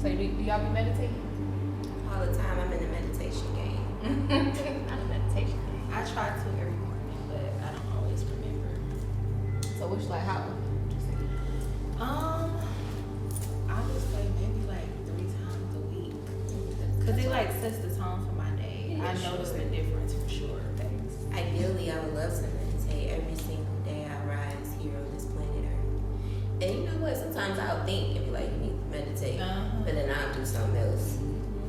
So do y'all be meditating? All the time. I'm in the meditation game. Not a meditation game. I try to every morning, but I don't always remember. So which like how? I would say maybe like 3 times a week, cause it like sets the tone for my day. Yeah, I notice the difference for sure. Ideally, I would love to meditate every single day I rise here on this planet Earth. And you know what? Sometimes I'll think and be like, you need to meditate, but then I'll do something else.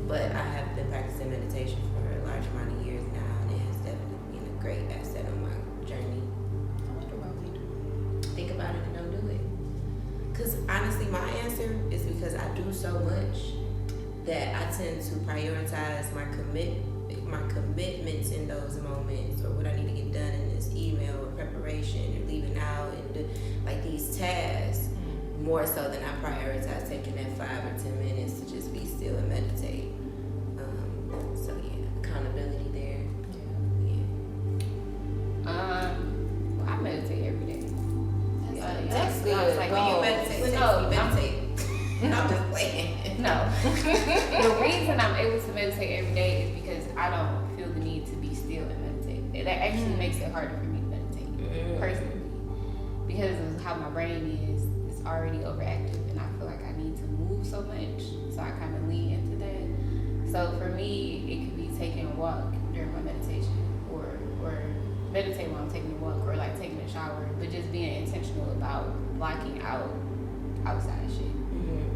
But I have been practicing meditation for a large amount of years now, and it has definitely been a great asset on my journey. I wonder why we do it. Think about it and don't do it. Because honestly, my answer is because I do so much that I tend to prioritize my commitments in those moments, or what I need to get done in this email or preparation or leaving out and like these tasks, more so than I prioritize taking that 5 or 10 minutes to just be still and meditate. So yeah, accountability there. Well, I meditate every day. That's good. I was like, When you meditate, you meditate. I'm just playing. No. The reason I'm able to meditate every day is because I don't feel the need to be still and meditate. That actually makes it harder for me to meditate, personally. Because of how my brain is, it's already overactive, and I feel like I need to move so much, so I kind of lean into that. So for me, it could be taking a walk during my meditation, or meditate while I'm taking a walk, or like taking a shower, but just being intentional about blocking out outside shit.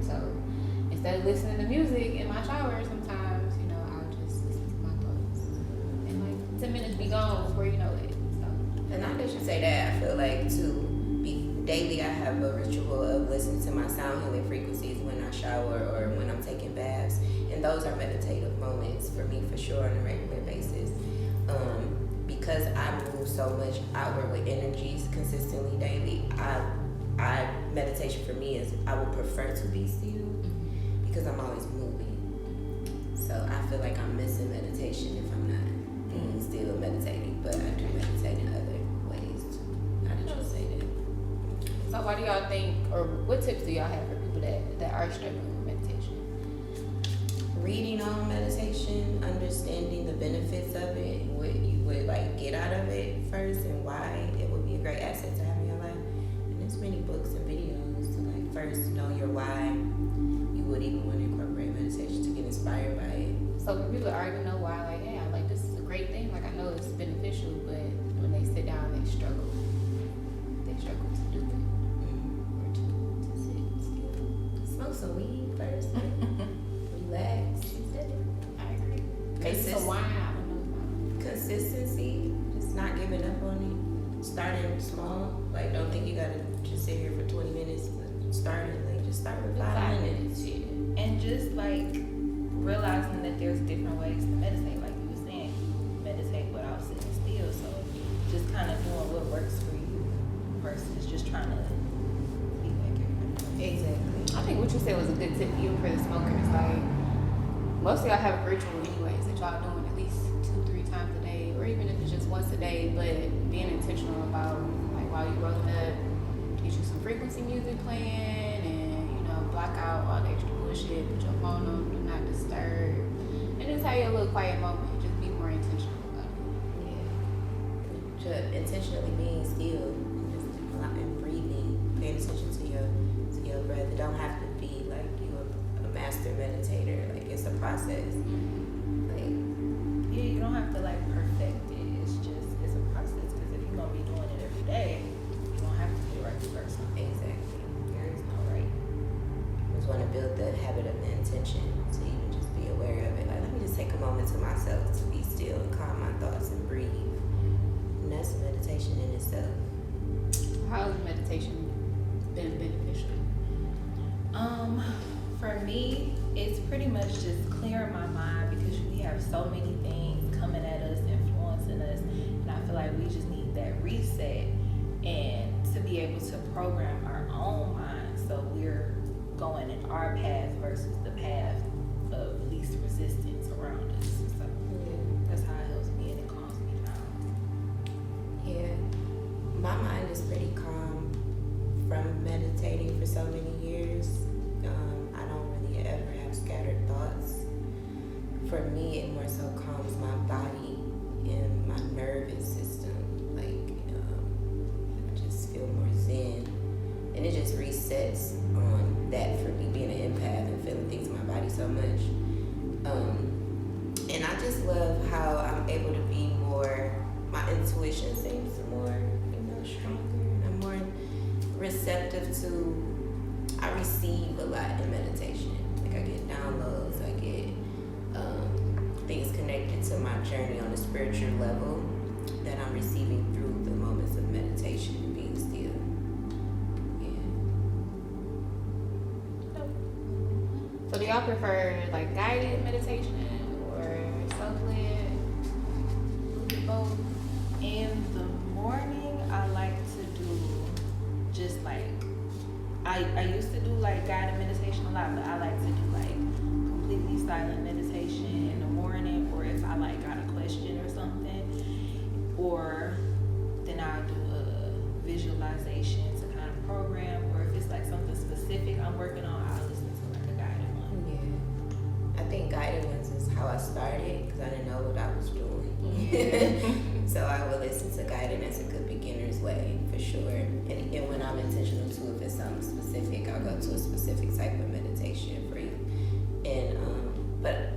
So instead of listening to music in my shower, sometimes, you know, I'll just listen to my thoughts. And like 10 minutes be gone before you know it. So. And now that you say that, I feel like daily I have a ritual of listening to my sound healing frequencies when I shower or when I'm taking baths. And those are meditative moments for me for sure on a regular basis. Because I move so much outward with energies consistently daily, meditation for me is I would prefer to be still because I'm always moving. So I feel like I'm missing meditation if I'm not being still meditating, but I do meditate in other ways too. How did you say that? So why do y'all think, or what tips do y'all have for people that are struggling with meditation? Reading on meditation, understanding the benefits of it, what you would like get out of it first, and why it would be a great asset to have in your life. And there's many books and videos to like first know your why. You would even want to incorporate meditation to get inspired by it. So for people that already know why, like, yeah, like this is a great thing, like I know it's beneficial, but when they sit down, they struggle to do it, or to sit still. Smoke some weed first. Relax. I agree. So why? I don't know. Consistency, just not giving up on it. Starting small, like don't think you gotta just sit here for 20 minutes. Starting, like just start with 5 minutes. Yeah. And just like realizing that there's different ways to meditate. Like you were saying, you meditate without sitting still. So just kind of doing what works for you versus just trying to be like everybody. Exactly. I think what you said was a good tip even for the smokers. Like most of y'all have a ritual anyways that y'all doing at least 2-3 times a day, or even if it's just once a day, but being intentional about like while you rolling up, get you some frequency music playing, and you know, block out all the extra bullshit, put your phone on, do not disturb, and just have your little quiet moment. Just be more intentional about it. Yeah. To intentionally being still, just and breathing, paying attention to your breath. It don't have to be like you a master meditator. Like it's a process. Like Yeah, you don't have to like perfect it. It's a process, because if you're gonna be doing it every day, you don't have to be the right person. exactly. There is no right. I just want to build the habit of the intention to even just be aware of it. Like let me just take a moment to myself to be still and calm my thoughts and breathe. And that's meditation in itself. How has meditation been beneficial? For me, it's pretty much just clearing my mind, because we have so many things coming at us, influencing us, and I feel like we just need that reset and to be able to program our own mind so we're going in our path versus the path of least resistance around us. So that's how it helps me, and it calms me down. Yeah, my mind is pretty calm from meditating for so many years. I don't really ever have for me, it more so calms my body and my nervous system. Like, I just feel more zen. And it just resets on that for me, being an empath and feeling things in my body so much. And I just love how I'm able to be more, my intuition seems more, stronger. I'm more receptive to, I receive a lot in meditation. Like I get downloads, I get things connected to my journey on a spiritual level that I'm receiving through the moments of meditation and being still. Yeah. So do y'all prefer like guided meditation or self-led? Both? In the morning, I like to do just like, I used to do like guided meditation a lot, but I like to do like completely silent meditation in the morning, or if I like got a question or something, or then I'll do a visualization to kind of program, or if it's like something specific I'm working on, I'll listen to like a guided one. Yeah. I think guided ones is how I started because I didn't know what I was doing. So I will listen to guided as a good beginner's way for sure. And when I'm intentional too, if it's something specific, I'll go to a specific type of meditation for you. And but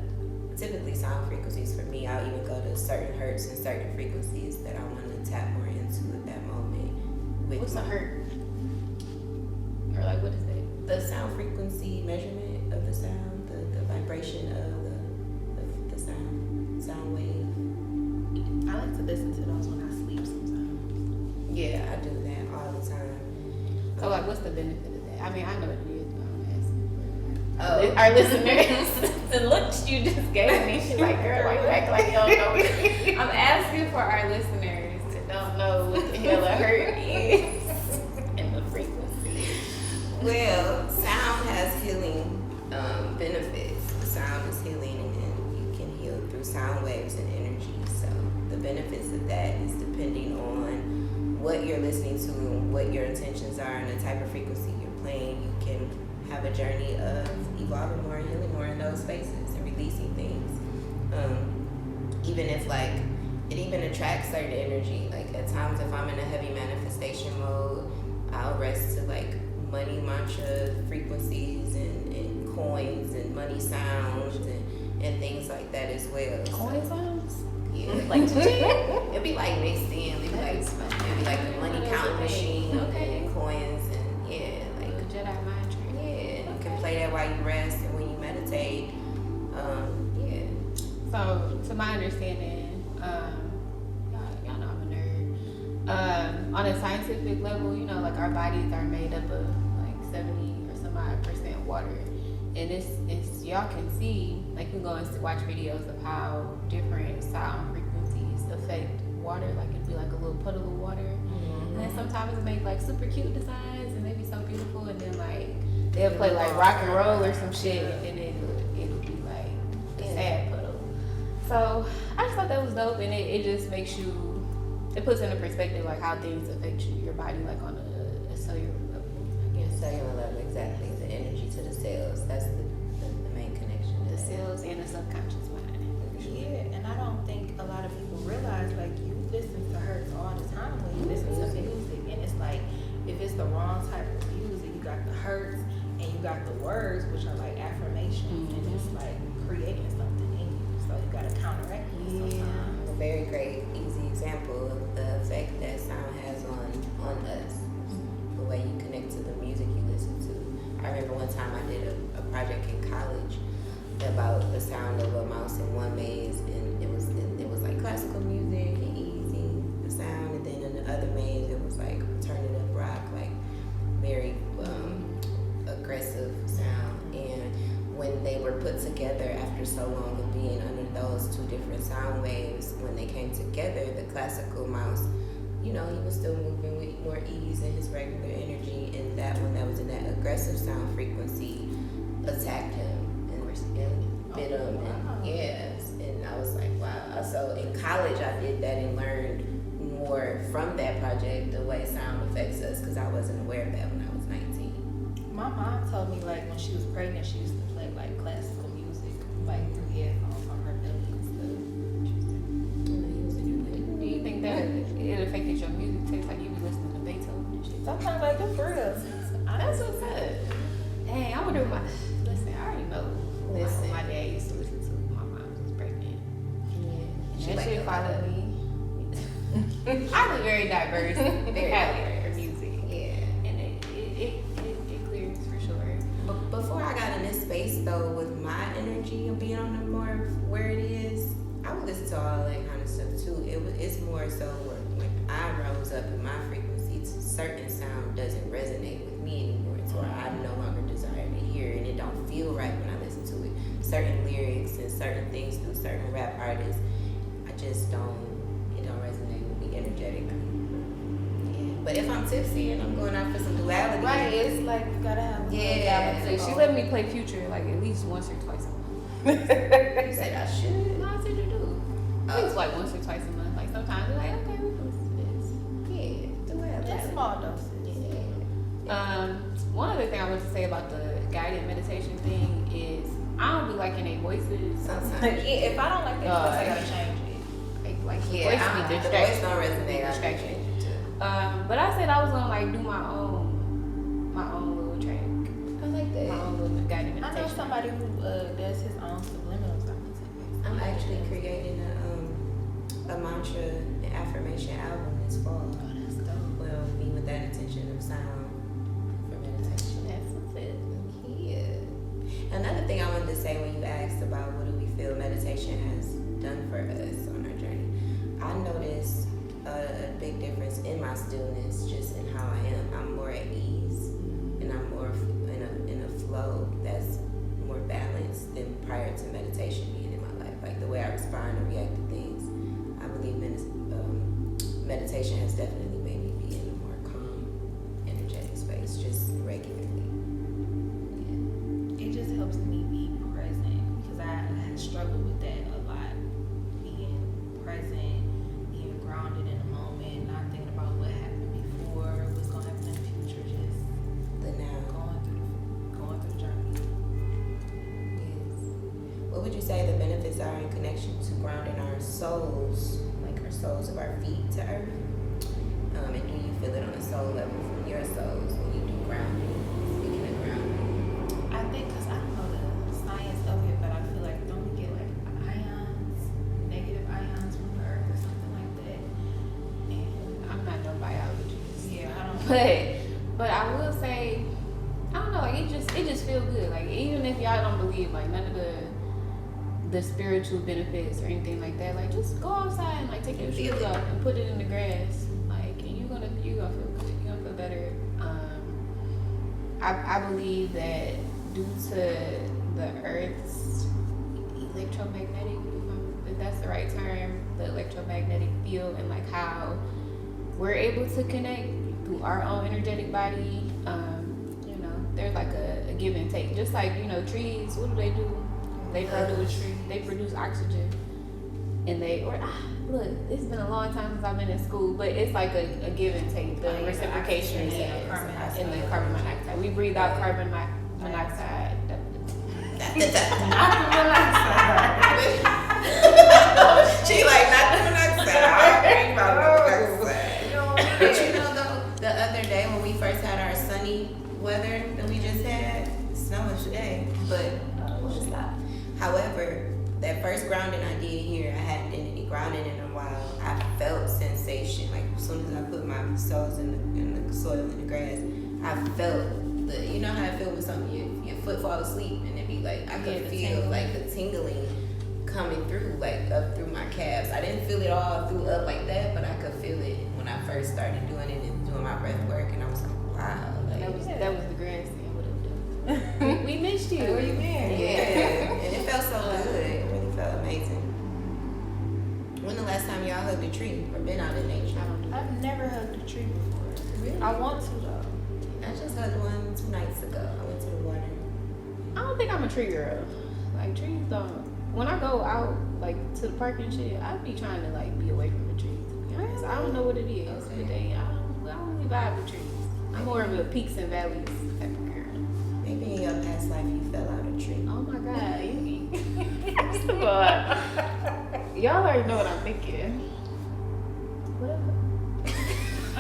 typically sound frequencies for me, I'll even go to certain hertz and certain frequencies that I want to tap more into at that moment. What's a hertz? Or like what is it? The sound frequency measurement of the sound, the vibration of the sound wave. I like to listen to those when I sleep sometimes. Yeah, I do that all the time. So like what's the benefit of that? I mean, I know what it is, but I'm asking Oh. our listeners. The looks you just gave me, she's like, girl, why you act like you don't know it? I'm asking for our listeners that don't know what the hell a hertz is and the frequency. Well, sound has healing benefits. Sound is healing, and you can heal through sound waves and energy. So the benefits of that is depending on what you're listening to and what your intentions are and the type of frequency you're playing. You can have a journey of evolving more and healing more in those spaces and releasing things. Even if like it even attracts certain energy. Like at times if I'm in a heavy manifestation mode, I'll rest to like money mantra frequencies and coins and money sounds and things like that as well. Coin sounds? Yeah, like it'd be like mixed in. It'd be like the money counting machine and coins and yeah, like The Jedi mind trick. yeah. You can play that while you rest and when you meditate. Yeah. So, to my understanding, y'all know I'm a nerd. On a scientific level, you know, like our bodies are made up of like 70 or some odd percent water. And it's y'all can see, like you can go and watch videos of how different sound frequencies affect water. Like it'd be like a little puddle of water. And then sometimes it make like super cute designs and they be so beautiful. And then like they'll play like rock and roll or some shit, and then it'll be like a sad puddle. So I just thought that was dope, and it just makes you, it puts into perspective like how things affect your body, like on a cellular level, I guess. Cellular level, exactly. The energy to the cells. That's the main connection. The cells and the subconscious mind. Yeah, and I don't think a lot of people realize like you listen to hertz all the time when you listen to music, and it's like if it's the wrong type of music, you got the hertz and you got the words, which are like affirmations, and it's like creating something in you. So you gotta counteract it sometimes. A very great, easy example of the effect that sound has on us. The way you connect to the music you listen to. I remember one time I did a project in college about the sound of a mouse in one maze, and it was like classical music and easy the sound, and then in the other maze it was like alternative rock, like very aggressive sound. And when they were put together after so long of being under those two different sound waves, when they came together, the classical mouse, you know, he was still moving with more ease in his regular energy, and that one that was in that aggressive sound frequency attacked him and bit him. And yes, and I was like, wow. So in college I did that and learned more from that project, the way sound affects us, because I wasn't aware of that when I was 19. My mom told me like when she was pregnant, she used to play like classical music like through headphones on For real. That's what's up. Dang, I wonder what. Listen, I already know. Listen. My dad used to listen to when my mom was pregnant. Yeah. That like shit it. followed me. I was very diverse. Very palette diverse. for music. Yeah. And it clears for sure. But before I got in this space though, with my energy of being on the more where it is, I would listen to all that kind of stuff too. It's more so when I rose up in my frequency, certain sound doesn't resonate with me anymore. It's where I no longer desire to hear it, and it don't feel right when I listen to it. Certain lyrics and certain things through certain rap artists, I just don't. It don't resonate with me energetically. Yeah. But if I'm tipsy and I'm going out for some duality, Right, it's like you gotta have a Yeah. So she let me play Future like at least once or twice a month. You said I should. No, I said you do. At least like once or twice a month. Like sometimes you're like, okay, we can listen to this. Yeah, duality. Just small doses. One other thing I want to say about the guided meditation thing is I don't be liking their voices. Sometimes. Yeah, if I don't like that, I gotta change it. Like the Yeah, voice the be voice distracting. don't resonate. I Distraction. change it too. But I said I was gonna like do my own little track, I like my that. own little guided I know meditation. somebody who does his own subliminals. I'm actually creating a mantra and affirmation album this fall. Oh, that's dope. Well, me with that intention of sound for meditation. That's what's it. Yeah. Another thing I wanted to say when you asked about what do we feel meditation has done for us on our journey, I noticed a big difference in my stillness, just in how I am. I'm more at ease, and I'm more in a flow that's more balanced than prior to meditation being in my life. Like the way I respond and react to things, I believe meditation has definitely made me be in a more calm, energetic space, just regularly. It just helps me be present because I struggle with that a lot. Being present, being grounded in the moment, not thinking about what happened before, what's gonna happen in the future, just The now. going through the journey. Yes. What would you say the benefits are in connection to grounding our souls, like our souls of our feet to earth? And do you feel it on a soul level from your souls when you do grounding? Speaking of grounding. I think because I don't know the science of it, but I feel like don't we get like ions, negative ions from the earth or something like that? And I'm not no biologist. yeah, I don't. But I will say, I don't know, like it just feels good. Like even if y'all don't believe like none of the spiritual benefits or anything like that, like just go outside and like take your Feel shoes it. off and put it in the grass. Like and you're gonna feel good. You're gonna feel better. I believe that due to the Earth's electromagnetic, if that's the right term, the electromagnetic field and like how we're able to connect through our own energetic body. You know, there's like a give and take. Just like, you know, trees, what do? They produce oxygen. And look, it's been a long time since I've been in school, but it's like a give and take, the reciprocation oxygen and and the carbon monoxide. We breathe out carbon monoxide. She like not the monoxide. I about monoxide. But you know though, the other day when we first had our sunny weather that we just had, it's snowing today, but we'll stop. However, that first grounding I did here, I hadn't done any grounding in a while. I felt sensation. Like as soon as I put my toes in the soil in the grass, I felt the, you know how I feel with something, your foot fall asleep and it be like, I could feel like the tingling coming through, like up through my calves. I didn't feel it all through up like that, but I could feel it when I first started doing it and doing my breath work, and I was like, wow. Like, That was the grass thing. We missed you. Where you been? yeah, and it felt so good. It really felt amazing. When the last time y'all hugged a tree or been out in nature? I've never hugged a tree before. Really? I want to though. I just hugged one 2 nights ago. I went to the water. I don't think I'm a tree girl. Like trees don't. When I go out like to the park and shit, I be trying to like be away from the trees. To be honest, I don't know what it is, Okay. but I don't really vibe with trees. I'm more of a peaks and valleys type of girl. Maybe in your past life you fell out a tree. Oh my god, first of all, y'all already know what I'm thinking. What up?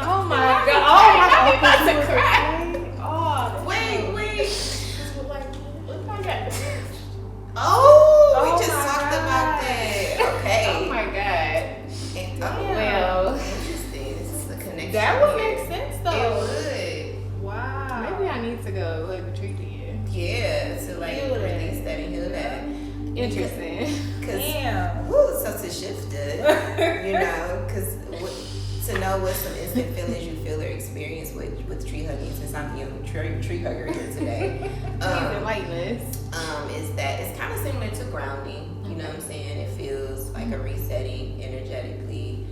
Oh my god! Oh my god! I'm about to cry. go hug a tree then. Yeah, to like Heal that. release that and heal that. Interesting. Damn. Woo, so to shift it, you know, because to know what some instant feelings you feel or experience with tree hugging, since I'm the tree hugger here today, is that it's kind of similar to grounding. You know what I'm saying? It feels like a resetting energetically,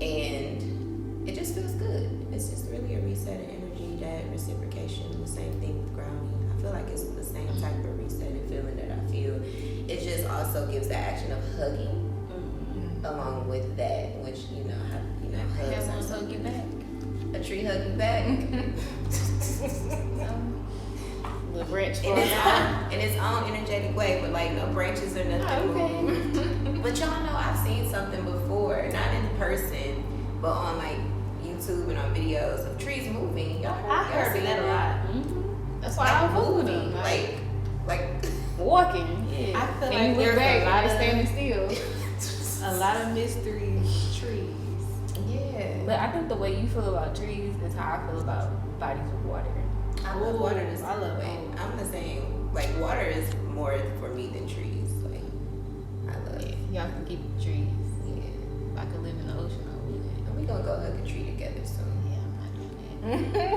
and it just feels good. It's just really a resetting energy, that reciprocation, the same thing with grounding. I feel like it's the same type of resetting feeling that I feel. It just also gives the action of hugging along with that, which hugs That one hug you back. a tree hug you back. The branch in its own energetic way, but like no branches or nothing moved. But y'all know I've seen something before, not in person, but on like YouTube and on videos of trees moving. Y'all I've heard that a lot. Mm-hmm. That's why I'm moving. Like walking. Yeah. I feel and like you look there's back, a lot you're of standing still. a lot of mystery trees. Yeah. But I think the way you feel about trees is how I feel about bodies with water. I love water the I same love way. both. I'm the same. Like water is more for me than trees. Like I love it. Y'all can keep the trees. Yeah. If I could live in the ocean, I would. And we gonna go hug a tree together soon. Yeah, I'm not doing that.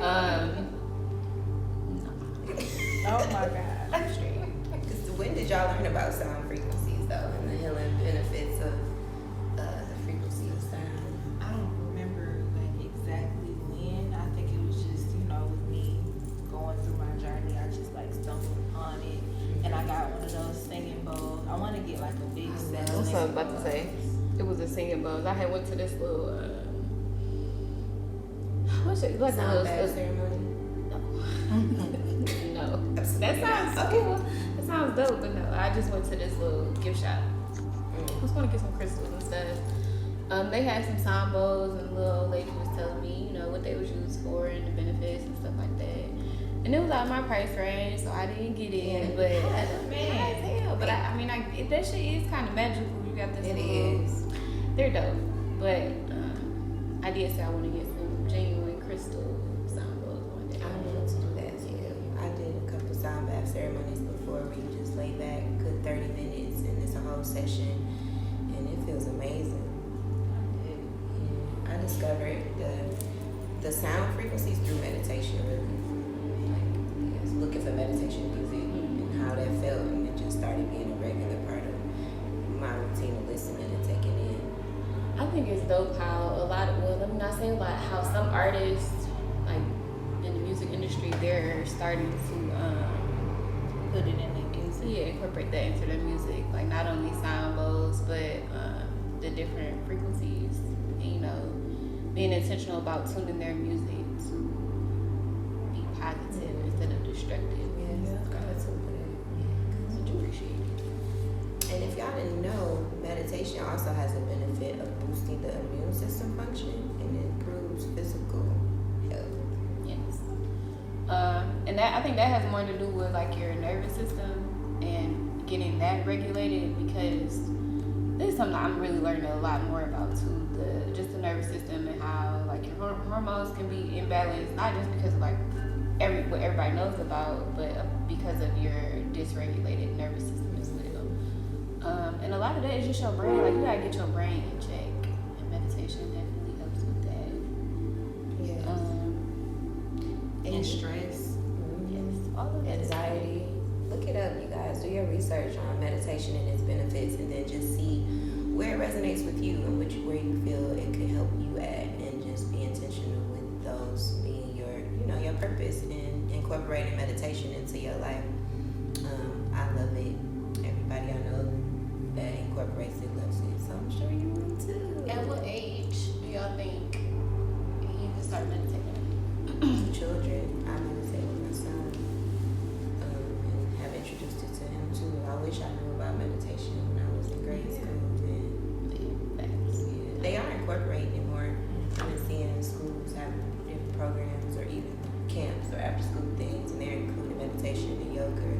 Oh my god. I'm straight. Because when did y'all learn about sound frequencies though, and the healing benefits of the frequency of sound? I don't remember like exactly when. I think it was just, with me going through my journey, I just like stumbled upon it. And I got one of those singing bowls. I want to get like a big set. That's what I was about to say. It was a singing bowls. I had went to this little what's it like? Sound bath ceremony? No. That sounds cool. That sounds dope, but no. I just went to this little gift shop. I was going to get some crystals and stuff. They had some sound bowls, and the little old lady was telling me, what they was used for and the benefits and stuff like that. And it was out of my price range, so I didn't get it. But But that shit is kind of magical. You got this. It is. They're dope, but I did say I want to get some genuine crystal sound bowls one day. I want to do that too. I did a couple sound bath ceremonies before where you just lay back, good 30 minutes, and it's a whole session, and it feels amazing. I discovered the sound frequencies through meditation, really. Like, I was looking for meditation music and how that felt, and it just started being a regular part of my routine of listening and taking in. I think it's dope how let me not say a lot, how some artists, like in the music industry, they're starting to Put it in their music. incorporate that into their music. Like not only sound bowls, but the different frequencies. And, being intentional about tuning their music to be positive instead of destructive. And if y'all didn't know, meditation also has a benefit of boosting the immune system function and improves physical health. Yes. And that I think that has more to do with like your nervous system and getting that regulated, because this is something I'm really learning a lot more about too. The nervous system and how like your hormones can be imbalanced, not just because of like what everybody knows about, but because of your dysregulated nervous system as well. And a lot of that is just your brain. Like you gotta get your brain in check, and meditation definitely helps with that. Yes. And stress. Yes, all of that. Anxiety. Look it up, you guys. Do your research on meditation and its benefits, and then just see where it resonates with you and where you feel it could help you at, and just be intentional with those being your purpose and incorporating meditation into your life. I love it. Everybody I know that incorporates it loves it, so I'm sure you will too. At what age do y'all think you can start meditating? Children, I meditate with my son, and have introduced it to him too. I wish I knew about meditation when I was in grade school. They are incorporating it more. I've been seeing schools have different programs or even camps or after school things, and they're including meditation and yoga,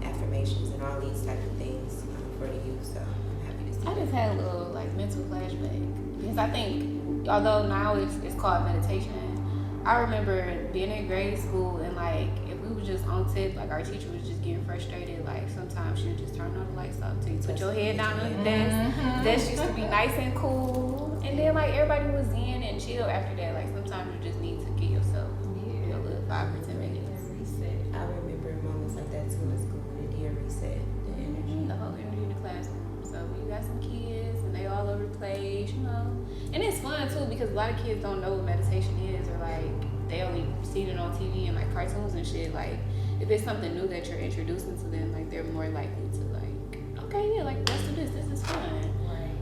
affirmations, and all these type of things for the youth. So I'm happy to see. I just had a little like mental flashback, because I think although now it's called meditation, I remember being in grade school and like if we were just on tip, like our teacher was just getting frustrated, like sometimes she would just turn on the lights off till you put your head down on the desk. Desk used to be nice and cool. And then like everybody was in and chill after that. Like sometimes you just need to get yourself a little 5 or 10 minutes. Reset. I remember moments like that too in school. It did reset the energy. The whole energy in the classroom. So you got some kids and they all over the place, you know. And it's fun too because a lot of kids don't know what meditation is or like they only seen it on TV and like cartoons and shit. Like if it's something new that you're introducing to them, like they're more likely to like, okay, yeah, like let's do this. This is fun. Right.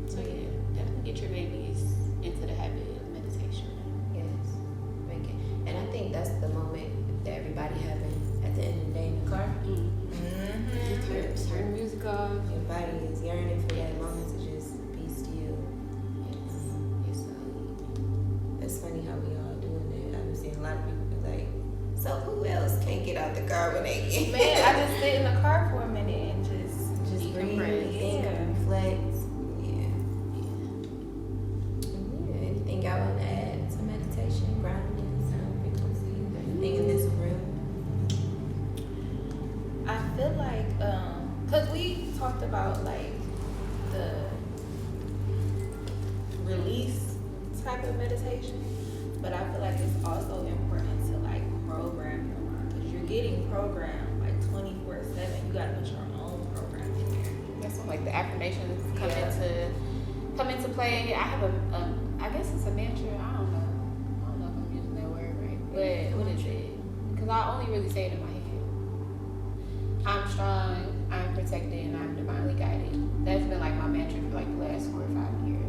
So yeah, definitely get your babies into the habit of meditation. Yes. Make it. And I think that's the moment that everybody having at the end of the day in the car. Turn the music off. Your body is yearning for that moment to just be still. Yes. It's funny how we all doing it. I've been seeing a lot of people be like, so who else can't get out the car when they get Man, I just sit in the car for a minute and just breathe, decompress. think, reflect. Yeah. Anything y'all want to add to meditation, grounding, sound frequency, anything in this room? I feel like, cause we talked about like the release type of meditation, but I feel like it's also important to like program your mind, cause you're getting programmed like 24/7. You gotta put your own program in there. That's when like the affirmations come Yeah. into play. I have I guess it's a mantra. I don't know if I'm using that word right, but what is it? Because I only really say it in my head. I'm strong, I'm protected, and I'm divinely guided. That's been like my mantra for like the last 4 or 5 years.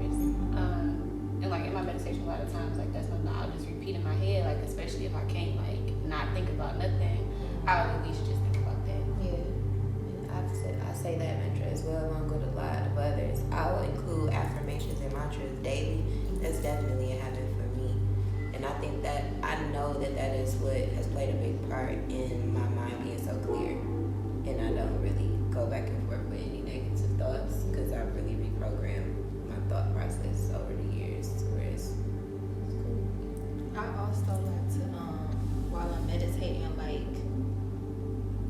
And like in my meditation, a lot of times like that's something I'll just repeat in my head. Like especially if I can't like not think about nothing, I'll at least just think about that. Yeah. And I say that mantra as well, along with a lot of others. I'll include affirmations and mantras daily. That's definitely a habit for me. And I think that I know that is what has played a big part in my mind being so clear. And I don't really go back and forth with any negative thoughts because I really reprogrammed my thought process over the years to where it's cool. I also like to while I'm meditating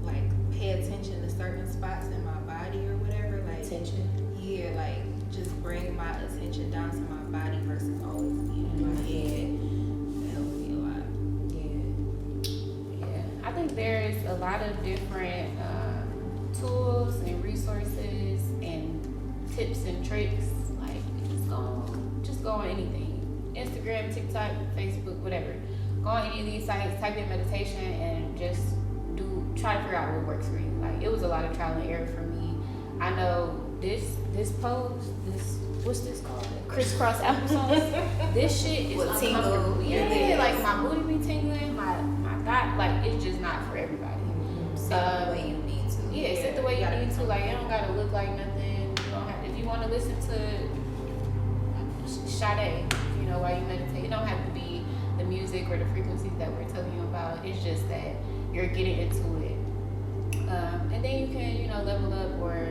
like pay attention to certain spots in my body or whatever, like Attention. yeah, like just bring my attention down to my body versus always being in my head. That helps me a lot. Yeah, I think there's a lot of different tools and resources and tips and tricks. Like just go on anything, Instagram, TikTok, Facebook, whatever. Go on any of these sites, type in meditation, and just try to figure out what works for you. Like it was a lot of trial and error for me. I know this pose, what's this called? Crisscross applesauce. This shit is Will uncomfortable. tingle. Yeah, like my booty be tingling, my thigh, like it's just not for everybody. Sit the way you need to. Yeah, sit the way you need to. Like, it don't gotta look like nothing. You don't have. If you want to listen to Sade, you know, while you meditate, it don't have to be the music or the frequencies that we're telling you about. It's just that you're getting into it, and then you can, you know, level up or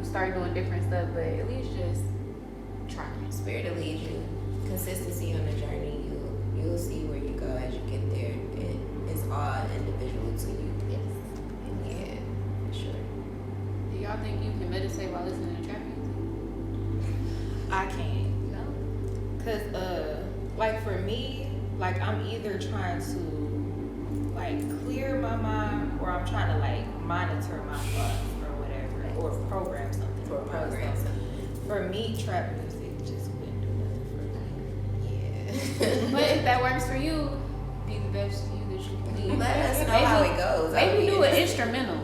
start doing different stuff. But at least just try. Spirit will lead you. Consistency on the journey. You'll see where you go as you get there. It's all individual to you. Yes. Yeah, for sure. Do y'all think you can meditate while listening to trap music? I can't. No. Cause like for me, like I'm either trying to like clear my mind or I'm trying to like monitor my thoughts or whatever or program something for myself. For me, trap music just wouldn't do nothing for me. Yeah. But if that works for you, be the best you that you can be. Let us know how it goes. Maybe do an instrumental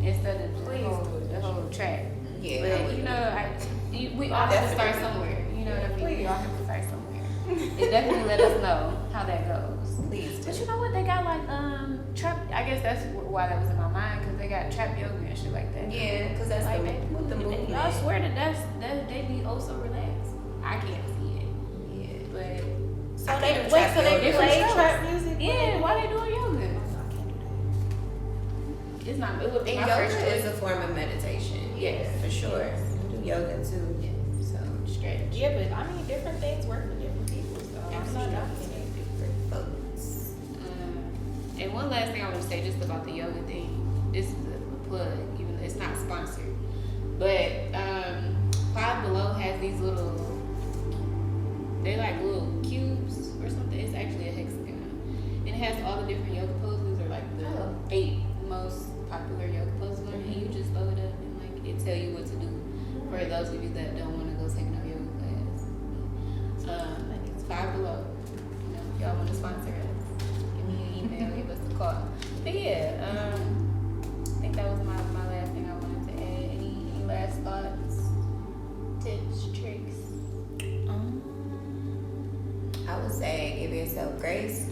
instead of the whole track. Yeah. But you know, we all have to start somewhere. You know what I mean? Please. We all have to start somewhere. It definitely let us know how that goes. Please. But you know what? They got like trap. I guess that's why that was in my mind because they got trap yoga and shit like that. Yeah, because that's Like with the movement. y'all swear that they be oh so relaxed. I can't see it, Yeah. but So I they can't wait, trap so they yoga. play Different trap music? yeah, why they doing yoga? I can't do It's not. It would be And my yoga first is choice. a form of meditation. Yes. For sure. You do yoga too. So Stretch. that. Yeah, but I mean, different things work for different people. So I'm not Absolutely. knocking it. And one last thing I want to say just about the yoga thing. This is a plug, even though it's not sponsored. But Five Below has these little, they're like little cubes or something. It's actually a hexagon. And it has all the different yoga poses, or like the 8 most popular yoga poses. And you just load it up and like it tell you what to do. For those of you that don't want to go take no yoga class. It's Five Below. You know, if y'all want to sponsor us, give me an email, give us a call. But yeah, I think that was my last thing I wanted to add. Any last thoughts, tips, tricks? I would say give yourself grace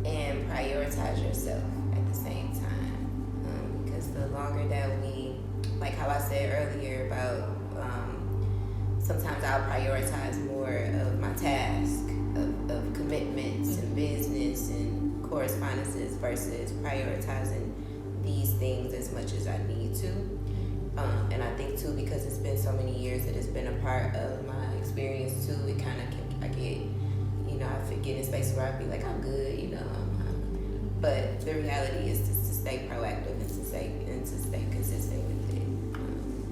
and prioritize yourself at the same time. Because the longer that we, like how I said earlier about sometimes I'll prioritize more of my task, of commitments and business and correspondences versus prioritizing these things as much as I need to. And I think too, because it's been so many years that it's been a part of my experience too, it kind of, I get, you know, I get in a space where I be like, I'm good, you know. But the reality is just to stay proactive and to stay consistent with it.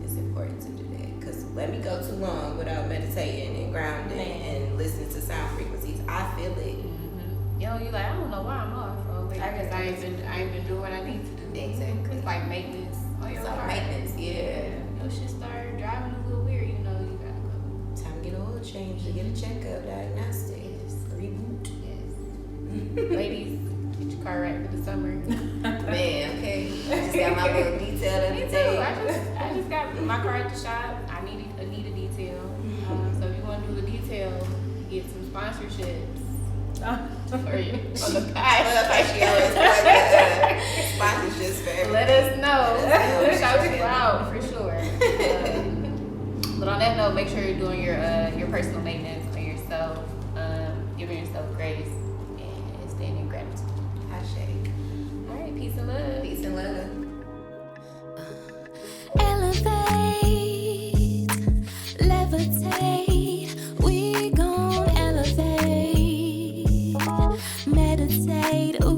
It's important to do that. Because let me go too long without meditating and grounding and listening to sound frequencies. I feel it. Mm-hmm. Yo, you like, I don't know why I'm off. Because I ain't been doing what I need to do. Exactly. It's like maintenance on your It's like car. maintenance, yeah. Your shit start driving a little weird, you know, you gotta go. Time to get an oil change, to get a checkup, diagnostic, reboot. Yes. Ladies, get your car right for the summer. Man, okay. I just got my little detail of Me the too. day. I just got my car at the shop. I need a detail. So if you want to do the detail, get some sponsorships. For you on the past. Sponsorships for everything. Let us know. We'll shout you out for sure. But on that note, make sure you're doing your personal maintenance on yourself, giving yourself grace, and staying in gratitude. All right, peace and love. Peace and love. Elevate, levitate, we gon' elevate, meditate, ooh.